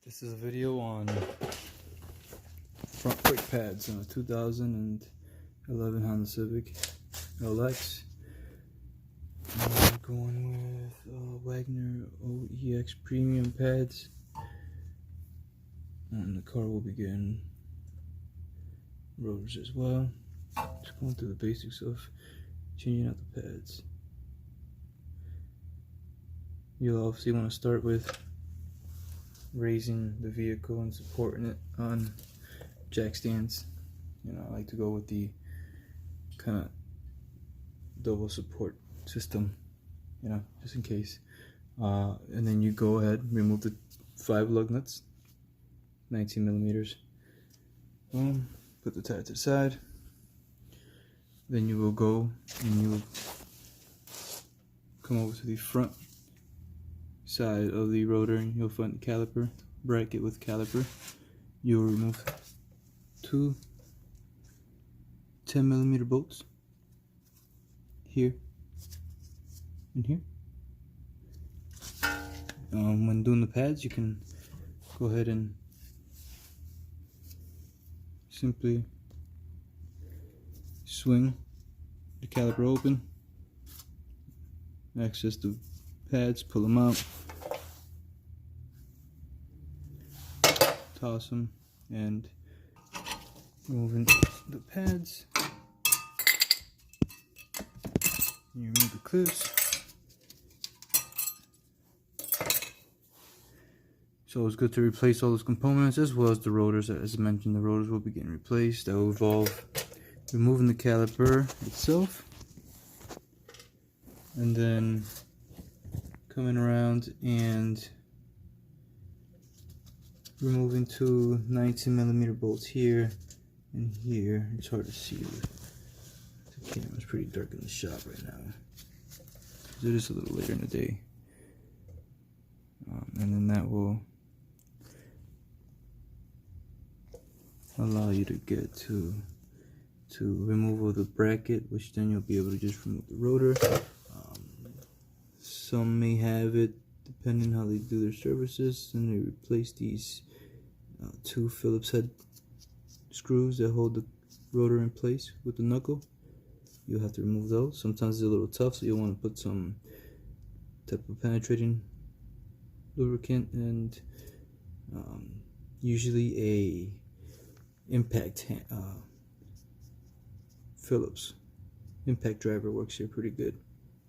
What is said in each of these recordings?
This is a video on front brake pads on a 2011 Honda Civic LX. I'm going with Wagner OEX premium pads, and the car will be getting rotors as well. Just going through the basics of changing out the pads. You'll obviously want to start with raising the vehicle and supporting it on jack stands. You know, I like to go with the kind of double support system, you know, just in case. And then you go ahead and remove the 5 lug nuts, 19 millimeters. Boom, put the tire to the side. Then you will go and you will come over to the front side of the rotor, and you'll find the caliper bracket with caliper. You'll remove 2 10 millimeter bolts here and here. When doing the pads, you can go ahead and simply swing the caliper open, access the pads, pull them out, toss them, and removing the pads. You remove the clips. So it's good to replace all those components as well as the rotors. As I mentioned, the rotors will be getting replaced. That will involve removing the caliper itself, and then coming around and removing 2 19 millimeter bolts here and here. It's hard to see with the camera's pretty dark in the shop right now, because it is a little later in the day. And then that will allow you to get to removal of the bracket, which then you'll be able to just remove the rotor. Some may have it, depending how they do their services, and they replace these 2 Phillips head screws that hold the rotor in place with the knuckle. You'll have to remove those. Sometimes they're a little tough, so you'll want to put some type of penetrating lubricant, and usually a impact Phillips impact driver works here pretty good.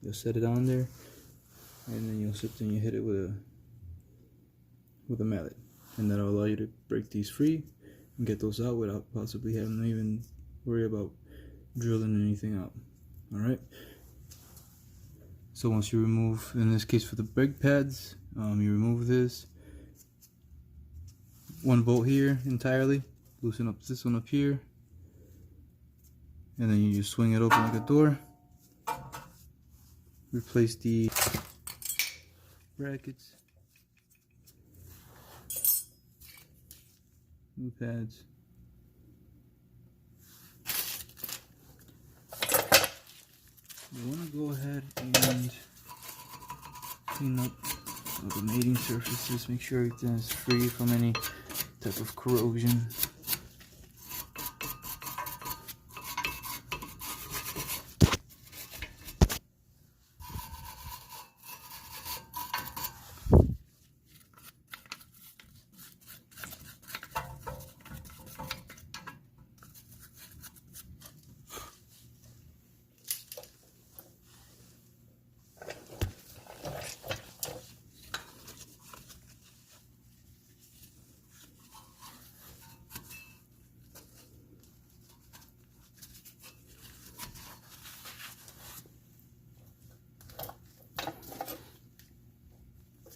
You'll set it on there, and then you'll sit there and you hit it with a mallet, and that'll allow you to break these free and get those out without possibly having to even worry about drilling anything out. Alright, so once you remove, in this case for the brake pads, you remove this 1 bolt here entirely, loosen up this one up here, and then you just swing it open like a door. Replace the brackets, new pads. You want to go ahead and clean up all the mating surfaces, make sure everything is free from any type of corrosion.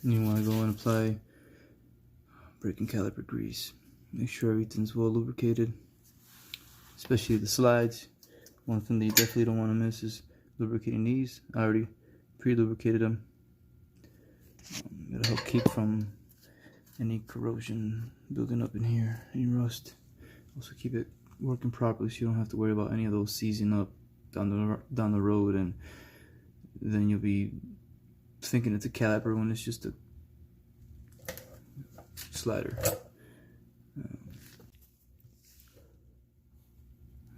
You want to go and apply braking caliper grease. Make sure everything's well lubricated, especially the slides. One thing that you definitely don't want to miss is lubricating these. I already pre-lubricated them. It'll help keep from any corrosion building up in here, any rust. Also keep it working properly, so you don't have to worry about any of those seizing up down the road, and then you'll be thinking it's a caliper when it's just a slider.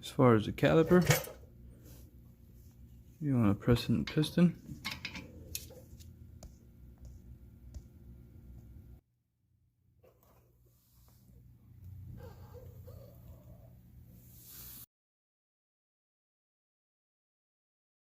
As far as the caliper, you want to press in the piston.